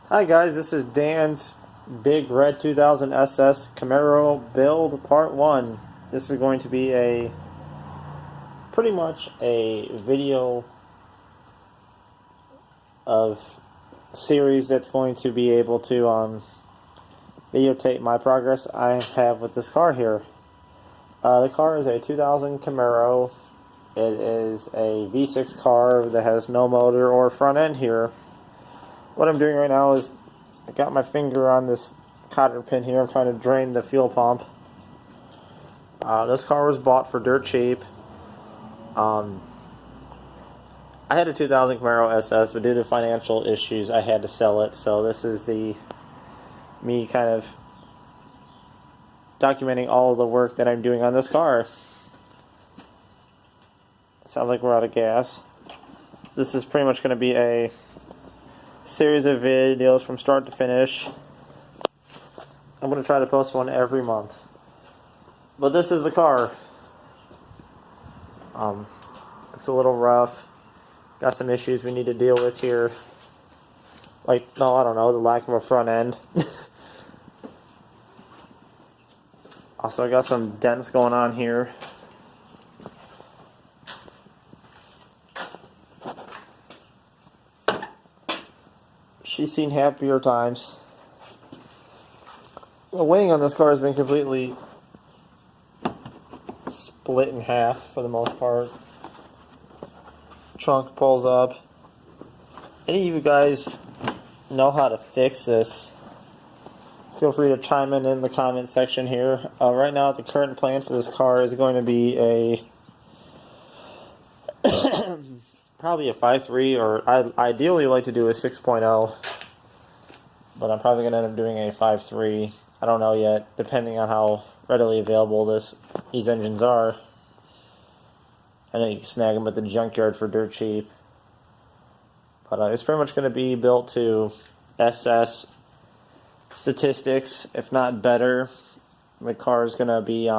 Hi guys, this is Dan's Big Red 2000 SS Camaro build part 1. This is going to be pretty much a video of series that's going to be able to videotape my progress I have with this car here. The car is a 2000 Camaro. It is a V6 car that has no motor or front end here. What I'm doing right now is I got my finger on this cotter pin here. I'm trying to drain the fuel pump. This car was bought for dirt cheap. I had a 2000 Camaro SS, but due to financial issues I had to sell it. So this is me kind of documenting all of the work that I'm doing on this car. Sounds like we're out of gas. This is pretty much going to be a series of videos from start to finish. I'm going to try to post one every month. But this is the car. It's a little rough. Got some issues we need to deal with here. I don't know, the lack of a front end. Also, I got some dents going on here. She's seen happier times. The wing on this car has been completely split in half for the most part. Trunk pulls up. Any of you guys know how to fix this? Feel free to chime in the comment section here. Right now, the current plan for this car is going to be probably a 5.3, or I'd ideally like to do a 6.0, but I'm probably going to end up doing a 5.3. I don't know yet, depending on how readily available these engines are. I know you can snag them at the junkyard for dirt cheap, but it's pretty much going to be built to SS statistics, if not better. The car is going to be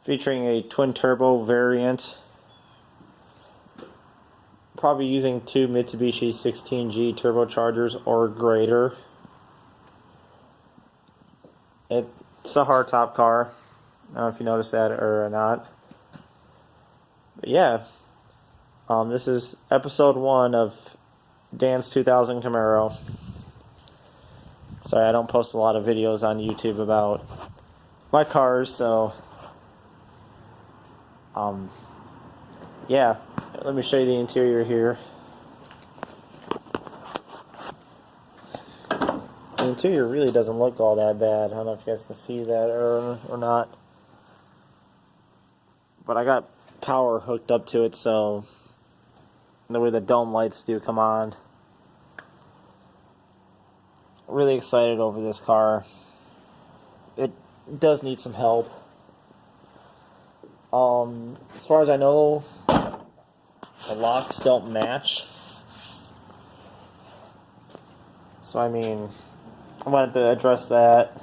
featuring a twin turbo variant. Probably using 2 Mitsubishi 16G turbochargers or greater. It's a hardtop car. I don't know if you noticed that or not. But yeah, this is episode 1 of Dan's 2000 Camaro. Sorry, I don't post a lot of videos on YouTube about my cars, so yeah. Let me show you the interior here. The interior really doesn't look all that bad. I don't know if you guys can see that or not. But I got power hooked up to it, so the way the dome lights do come on. Really excited over this car. It does need some help. As far as I know, the locks don't match. So, I mean, I wanted to address that.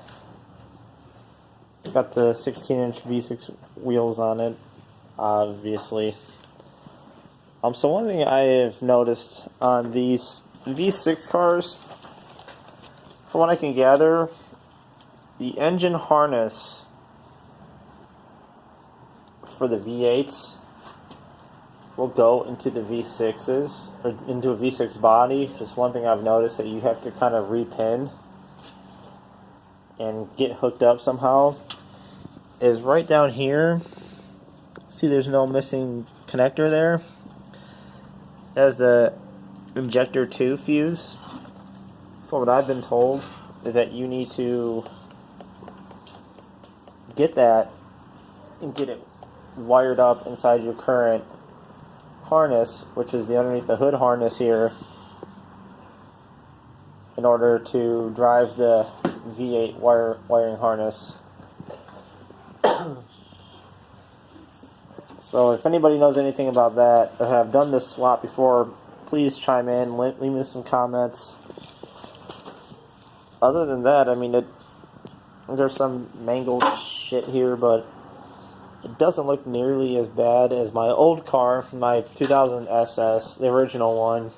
It's got the 16-inch V6 wheels on it, obviously. So one thing I have noticed on these V6 cars, from what I can gather, the engine harness for the V8s will go into the V6s, or into a V6 body. Just one thing I've noticed that you have to kind of repin and get hooked up somehow is right down here. See, there's no missing connector there. That's the injector 2 fuse. So what I've been told is that you need to get that and get it wired up inside your current harness, which is the underneath the hood harness here, in order to drive the V8 wiring harness. So if anybody knows anything about that or have done this swap before, please chime in, leave me some comments. Other than that, I mean, there's some mangled shit here, but it doesn't look nearly as bad as my old car, my 2000 SS, the original one.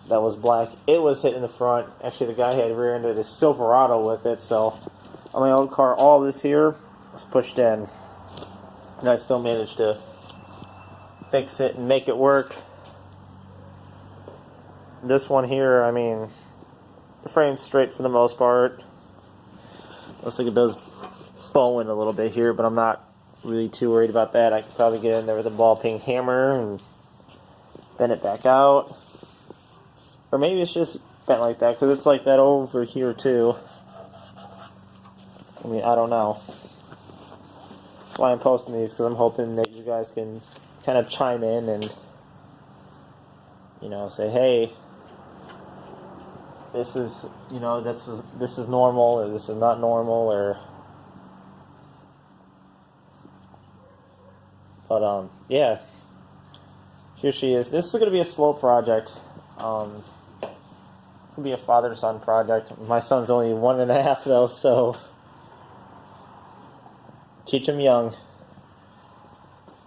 that was black. It was hit in the front. Actually, the guy had rear-ended his Silverado with it, so on my old car, all this here was pushed in. And I still managed to fix it and make it work. This one here, I mean, the frame's straight for the most part. Looks like it does bow in a little bit here, but I'm not really too worried about that. I could probably get in there with a ball peen hammer and bend it back out. Or maybe it's just bent like that, because it's like that over here too. I mean, I don't know. That's why I'm posting these, because I'm hoping that you guys can kind of chime in and, you know, say, hey, this is, you know, this is normal, or this is not normal, or... But, yeah. Here she is. This is going to be a slow project. It's going to be a father-son project. My son's only 1.5, though, so... Teach him young.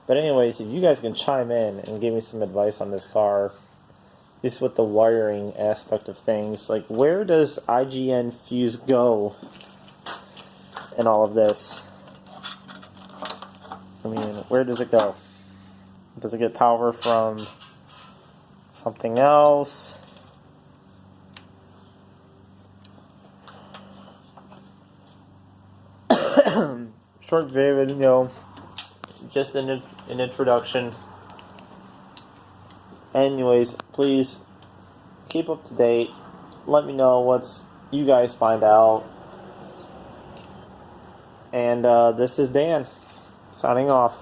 But anyways, if you guys can chime in and give me some advice on this car, at least with the wiring aspect of things, like where does IGN fuse go in all of this? I mean, where does it go? Does it get power from something else? Short video, you know, just an introduction. Anyways, please keep up to date. Let me know what's you guys find out. And this is Dan, signing off.